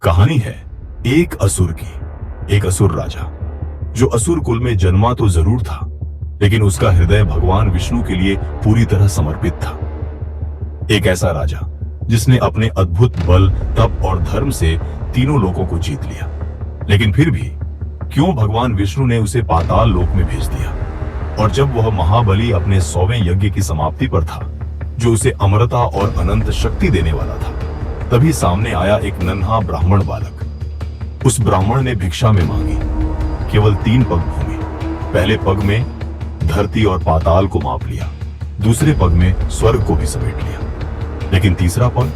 कहानी है एक असुर की। एक असुर राजा जो असुर कुल में जन्मा तो जरूर था, लेकिन उसका हृदय भगवान विष्णु के लिए पूरी तरह समर्पित था। एक ऐसा राजा जिसने अपने अद्भुत बल, तप और धर्म से तीनों लोकों को जीत लिया, लेकिन फिर भी क्यों भगवान विष्णु ने उसे पाताल लोक में भेज दिया। और जब वह महाबली अपने 100वें यज्ञ की समाप्ति पर था, जो उसे अमरता और अनंत शक्ति देने वाला था, तभी सामने आया एक नन्हा ब्राह्मण बालक। उस ब्राह्मण ने भिक्षा में मांगी केवल 3 पग भूमि। पहले पग में धरती और पाताल को माप लिया, दूसरे पग में स्वर्ग को भी समेट लिया, लेकिन तीसरा पग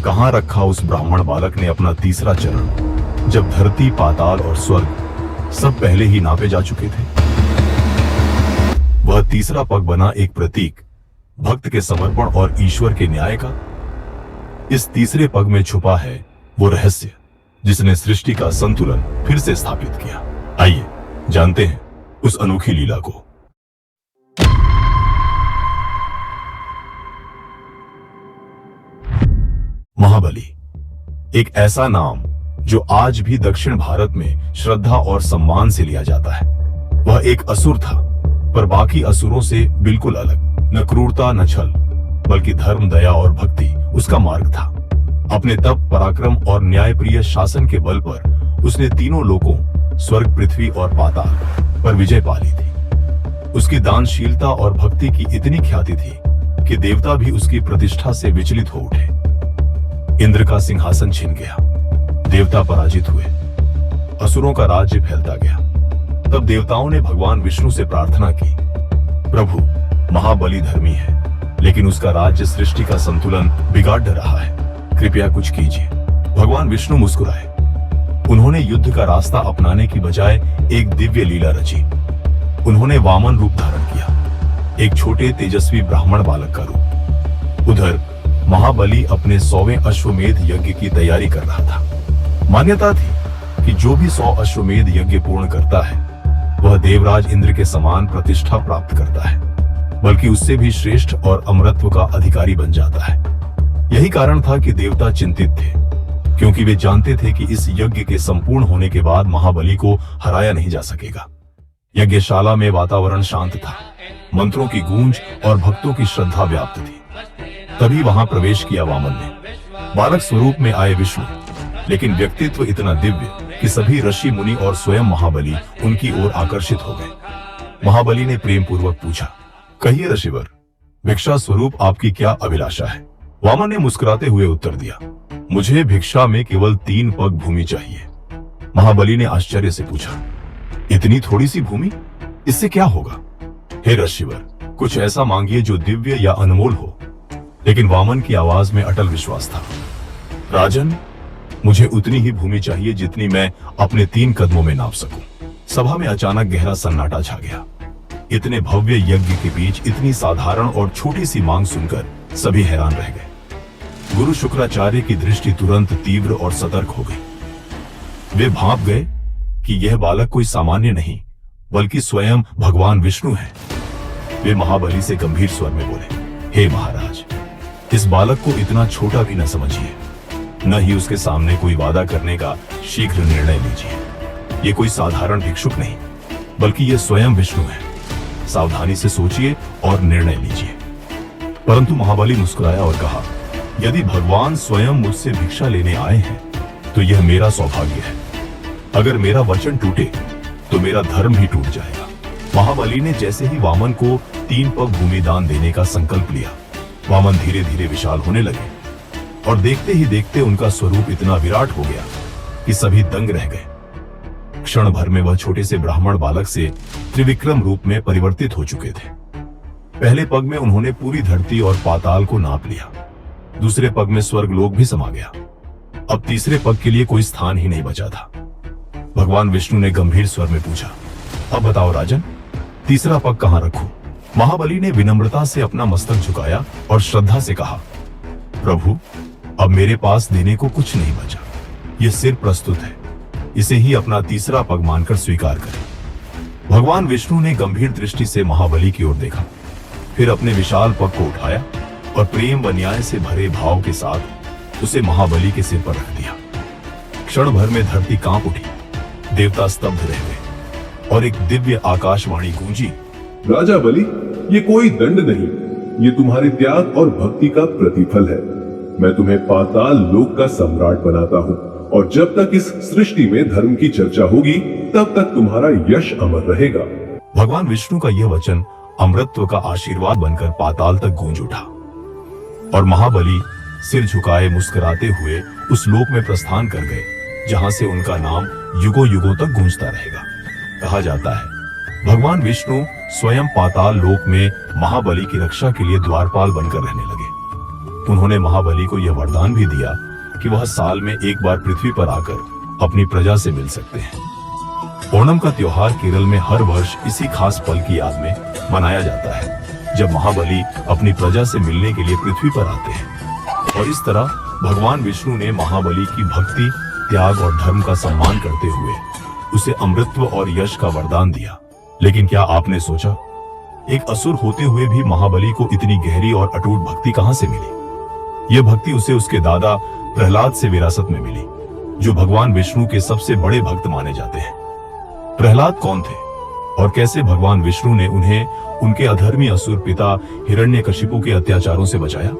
कहां रखा उस ब्राह्मण बालक ने अपना तीसरा चरण, जब धरती, पाताल और स्वर्ग सब पहले ही नापे जा चुके थे। वह तीसरा पग बना एक प्रतीक भक्त के समर्पण और ईश्वर के न्याय का। इस तीसरे पग में छुपा है वो रहस्य जिसने सृष्टि का संतुलन फिर से स्थापित किया। आइए जानते हैं उस अनोखी लीला को। महाबली एक ऐसा नाम जो आज भी दक्षिण भारत में श्रद्धा और सम्मान से लिया जाता है। वह एक असुर था, पर बाकी असुरों से बिल्कुल अलग। न क्रूरता न छल, बल्कि धर्म, दया और भक्ति उसका मार्ग था। अपने तप, पराक्रम और न्यायप्रिय शासन के बल पर उसने तीनों लोकों, स्वर्ग, पृथ्वी और पाताल पर विजय पा ली थी। उसकी दानशीलता और भक्ति की इतनी ख्याति थी कि देवता भी उसकी प्रतिष्ठा से विचलित हो उठे। इंद्र का सिंहासन छिन गया, देवता पराजित हुए, असुरों का राज्य फैलता गया। तब देवताओं ने भगवान विष्णु से प्रार्थना की, प्रभु, महाबली धर्मी है, लेकिन उसका राज्य सृष्टि का संतुलन बिगाड़ रहा है, कृपया कुछ कीजिए। भगवान विष्णु मुस्कुराए। उन्होंने युद्ध का रास्ता अपनाने की बजाय एक दिव्य लीला रची। उन्होंने वामन रूप धारण किया, एक छोटे तेजस्वी ब्राह्मण बालक का रूप। उधर महाबली अपने 100वें अश्वमेध यज्ञ की तैयारी कर रहा था। मान्यता थी कि जो भी 100 अश्वमेध यज्ञ पूर्ण करता है, वह देवराज इंद्र के समान प्रतिष्ठा प्राप्त करता है, बल्कि उससे भी श्रेष्ठ और अमरत्व का अधिकारी बन जाता है। यही कारण था कि देवता चिंतित थे, क्योंकि वे जानते थे कि इस यज्ञ के संपूर्ण होने के बाद महाबली को हराया नहीं जा सकेगा। यज्ञशाला में वातावरण शांत था, मंत्रों की गूंज और भक्तों की श्रद्धा व्याप्त थी। तभी वहां प्रवेश किया वामन ने। बालक स्वरूप में आए विष्णु, लेकिन व्यक्तित्व इतना दिव्य कि सभी ऋषि मुनि और स्वयं महाबली उनकी ओर आकर्षित हो गए। महाबली ने प्रेम पूर्वक पूछा, कहिए ऋषिवर, भिक्षा स्वरूप आपकी क्या अभिलाषा है? वामन ने मुस्कुराते हुए उत्तर दिया, मुझे भिक्षा में केवल 3 पग भूमि चाहिए। महाबली ने आश्चर्य से पूछा, इतनी थोड़ी सी भूमि, इससे क्या होगा? हे ऋषिवर, कुछ ऐसा मांगिए जो दिव्य या अनमोल हो। लेकिन वामन की आवाज में अटल विश्वास था। राजन, मुझे उतनी ही भूमि चाहिए जितनी मैं अपने 3 कदमों में नाप सकूं। सभा में अचानक गहरा सन्नाटा छा गया। इतने भव्य यज्ञ के बीच इतनी साधारण और छोटी सी मांग सुनकर सभी हैरान रह गए। गुरु शुक्राचार्य की दृष्टि तुरंत तीव्र और सतर्क हो गई। वे भांप गए कि यह बालक कोई सामान्य नहीं, बल्कि स्वयं भगवान विष्णु है। वे महाबली से गंभीर स्वर में बोले, हे महाराज, इस बालक को इतना छोटा भी न समझिए, न ही उसके सामने कोई वादा करने का शीघ्र निर्णय लीजिए। ये कोई साधारण भिक्षुक नहीं, बल्कि ये स्वयं विष्णु है। सावधानी से सोचिए और निर्णय लीजिए। परंतु महाबली मुस्कुराया और कहा, यदि भगवान स्वयं मुझसे भिक्षा लेने आए हैं, तो यह मेरा सौभाग्य है। अगर मेरा वचन टूटे तो मेरा धर्म ही टूट जाएगा। महाबली ने जैसे ही वामन को 3 पग भूमि दान देने का संकल्प लिया, वामन धीरे धीरे विशाल होने लगे, और देखते ही देखते उनका स्वरूप इतना विराट हो गया कि सभी दंग रह गए। क्षण भर में वह छोटे से ब्राह्मण बालक से त्रिविक्रम रूप में परिवर्तित हो चुके थे। पहले पग में उन्होंने पूरी धरती और पाताल को नाप लिया, दूसरे पग में स्वर्ग लोक भी समा गया। अब तीसरे पग के लिए कोई स्थान ही नहीं बचा था। भगवान विष्णु ने गंभीर स्वर में पूछा, अब बताओ राजन, तीसरा पग कहां रखूं? महाबली ने विनम्रता से अपना मस्तक झुकाया और श्रद्धा से कहा, प्रभु, अब मेरे पास देने को कुछ नहीं बचा। यह सिर प्रस्तुत है, इसे ही अपना तीसरा पग मानकर स्वीकार करें। भगवान विष्णु ने गंभीर दृष्टि से महाबली की ओर देखा, फिर अपने विशाल पग को उठाया और प्रेम व न्याय से भरे भाव के साथ उसे महाबली के सिर पर रख दिया। क्षण भर में धरती कांप उठी, देवता स्तब्ध रह गए और एक दिव्य आकाशवाणी गूंजी। राजा बलि, ये कोई दंड नहीं, ये तुम्हारे त्याग और भक्ति का प्रतिफल है। मैं तुम्हें पाताल लोक का सम्राट बनाता हूँ और जब तक इस सृष्टि में धर्म की चर्चा होगी तब तक तुम्हारा यश अमर रहेगा। भगवान विष्णु का यह वचन अमृतत्व का आशीर्वाद बनकर पाताल तक गूंज उठा और महाबली सिर झुकाए मुस्कुराते हुए उस लोक में प्रस्थान कर गए, जहां से उनका नाम युगों युगों तक गूंजता रहेगा। कहा जाता है भगवान विष्णु स्वयं पाताल लोक में महाबली की रक्षा के लिए द्वारपाल बनकर रहने लगे। उन्होंने महाबली को यह वरदान भी दिया कि वह साल में एक बार पृथ्वी पर आकर अपनी प्रजा से मिल सकते हैं। ओणम का त्योहार केरल में हर वर्ष इसी खास पल की याद में मनाया जाता है, जब महाबली अपनी प्रजा से मिलने के लिए पृथ्वी पर आते हैं। और इस तरह भगवान विष्णु ने महाबली की भक्ति, त्याग और धर्म का सम्मान करते हुए उसे अमृतत्व और यश का वरदान दिया। लेकिन क्या आपने सोचा, एक असुर होते हुए भी महाबली को इतनी गहरी और अटूट भक्ति कहां से मिली? यह भक्ति उसे उसके दादा प्रहलाद से विरासत में मिली, जो भगवान विष्णु के सबसे बड़े भक्त माने जाते हैं। प्रहलाद कौन थे और कैसे भगवान विष्णु ने उन्हें उनके अधर्मी असुर पिता हिरण्यकशिपु के अत्याचारों से बचाया?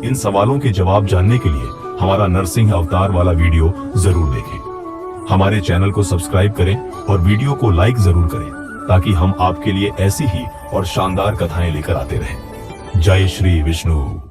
इन सवालों के जवाब जानने के लिए हमारा नरसिंह अवतार वाला वीडियो जरूर देखें। हमारे चैनल को सब्सक्राइब करें और वीडियो को लाइक जरूर करें, ताकि हम आपके लिए ऐसी ही और शानदार कथाएं लेकर आते रहें। जय श्री विष्णु।